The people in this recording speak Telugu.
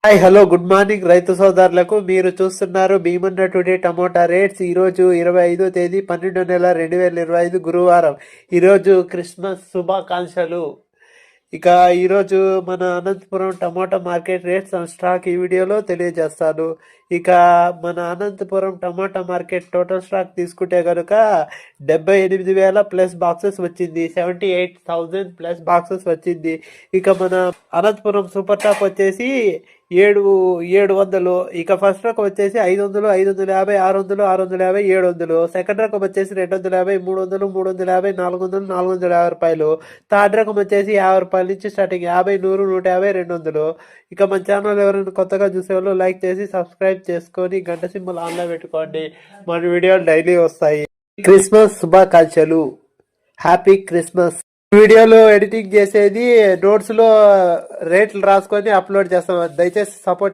హాయ్ హలో గుడ్ మార్నింగ్ రైతు సోదరులకు. మీరు చూస్తున్నారు భీమన్న టుడే టమోటా రేట్స్. ఈరోజు 25 తేదీ 12 నెల 2025 గురువారం. ఈరోజు క్రిస్మస్ శుభాకాంక్షలు. ఇక ఈరోజు మన Anantapuram tomato market rates and stock ఈ వీడియోలో తెలియజేస్తాను. ఇక మన Anantapuram tomato market total stock తీసుకుంటే కనుక 78,000 ప్లస్ బాక్సెస్ వచ్చింది. 78,000 ప్లస్ బాక్సెస్ వచ్చింది. ఇక మన అనంతపురం సూపర్ టాప్ వచ్చేసి 700. ఇక ఫస్ట్ రకం వచ్చేసి 500, 550, 600, 650, 700. సెకండ్ రకం వచ్చేసి 250, 300, 350, 400, 450 రూపాయలు. థర్డ్ రకం వచ్చేసి 50 రూపాయల నుంచి స్టార్టింగ్. 50, 100, 150, 200. ఇక మన ఛానల్ ఎవరైనా కొత్తగా చూసేవాళ్ళు లైక్ చేసి సబ్స్క్రైబ్ చేసుకొని గంట సింబల్ ఆన్లో పెట్టుకోండి. మన వీడియోలు డైలీ వస్తాయి. క్రిస్మస్ శుభాకాంక్షలు. Happy Christmas. వీడియోలో ఎడిటింగ్ చేసేది నోట్స్ లో రేట్లు రాసుకొని అప్లోడ్ చేస్తాం. దయచేసి సపోర్ట్